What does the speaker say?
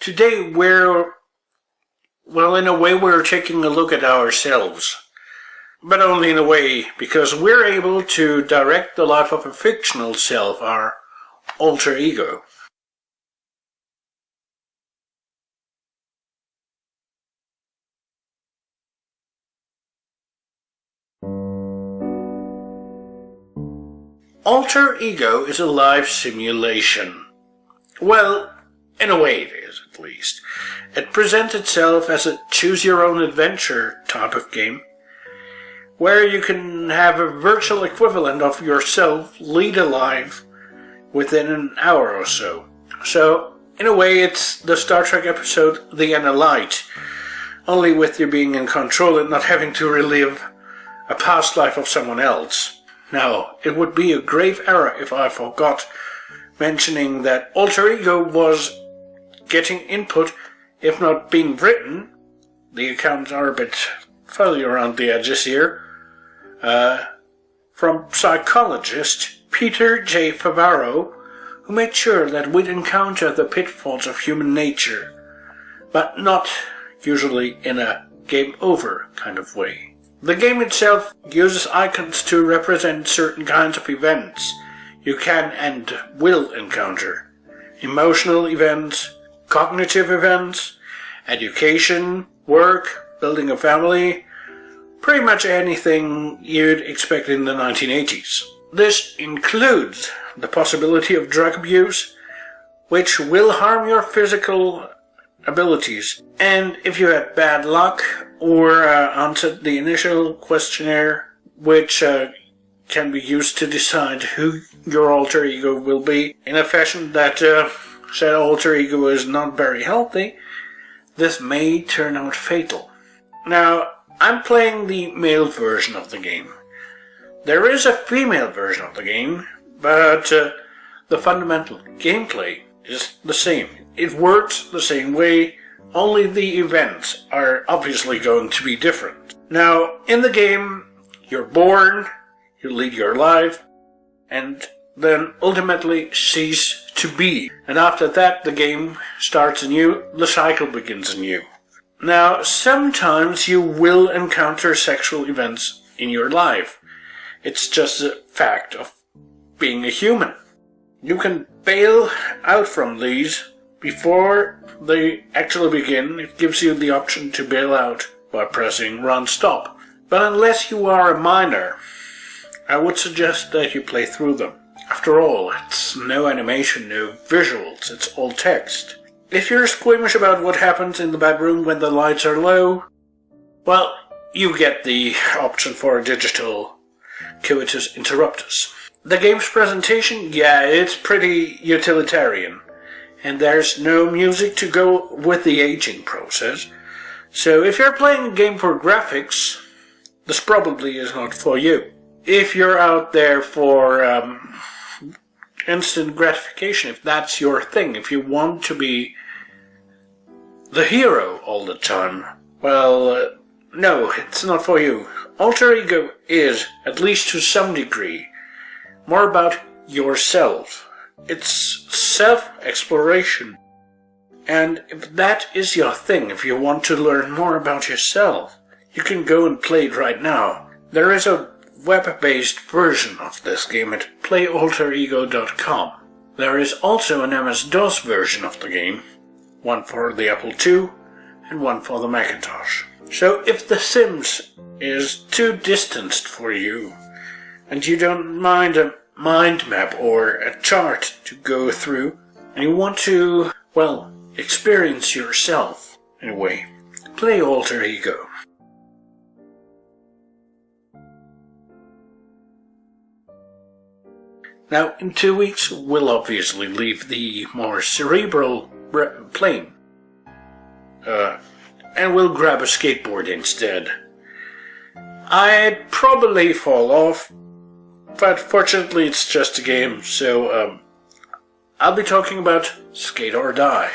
Today well, in a way we're taking a look at ourselves. But only in a way, because we're able to direct the life of a fictional self, our alter ego. Alter ego is a life simulation. Well, in a way it is, at least. It presents itself as a choose-your-own-adventure type of game, where you can have a virtual equivalent of yourself lead a life within an hour or so. So, in a way, it's the Star Trek episode The Inner Light, only with you being in control and not having to relive a past life of someone else. Now, it would be a grave error if I forgot mentioning that alter ego was getting input, if not being written. The accounts are a bit fuzzy around the edges here. From psychologist Peter J. Favaro, who made sure that we'd encounter the pitfalls of human nature, but not usually in a game over kind of way. The game itself uses icons to represent certain kinds of events you can and will encounter. Emotional events, cognitive events, education, work, building a family, pretty much anything you'd expect in the 1980s. This includes the possibility of drug abuse, which will harm your physical abilities. And if you had bad luck or answered the initial questionnaire, which can be used to decide who your alter ego will be in a fashion that said alter ego is not very healthy, this may turn out fatal. Now, I'm playing the male version of the game. There is a female version of the game, but the fundamental gameplay is the same. It works the same way, only the events are obviously going to be different. Now, in the game, you're born, you lead your life, and then ultimately cease to be. And after that, the game starts anew, the cycle begins anew. Now, sometimes you will encounter sexual events in your life. It's just a fact of being a human. You can bail out from these before they actually begin. It gives you the option to bail out by pressing run stop. But unless you are a minor, I would suggest that you play through them. After all, it's no animation, no visuals, it's all text. If you're squeamish about what happens in the bedroom when the lights are low, well, you get the option for a digital coitus interruptus. The game's presentation, yeah, it's pretty utilitarian, and there's no music to go with the aging process. So if you're playing a game for graphics, this probably is not for you. If you're out there for instant gratification, if that's your thing, if you want to be the hero all the time, well, no, it's not for you. Alter ego is, at least to some degree, more about yourself. It's self-exploration. And if that is your thing, if you want to learn more about yourself, you can go and play it right now. There is a web-based version of this game at playalterego.com. There is also an MS-DOS version of the game, one for the Apple II and one for the Macintosh. So if The Sims is too distanced for you, and you don't mind a mind map or a chart to go through, and you want to, well, experience yourself in a way, play Alter Ego. Now, in 2 weeks, we'll obviously leave the more cerebral plane. And we'll grab a skateboard instead. I'd probably fall off, but fortunately it's just a game, so I'll be talking about Skate or Die.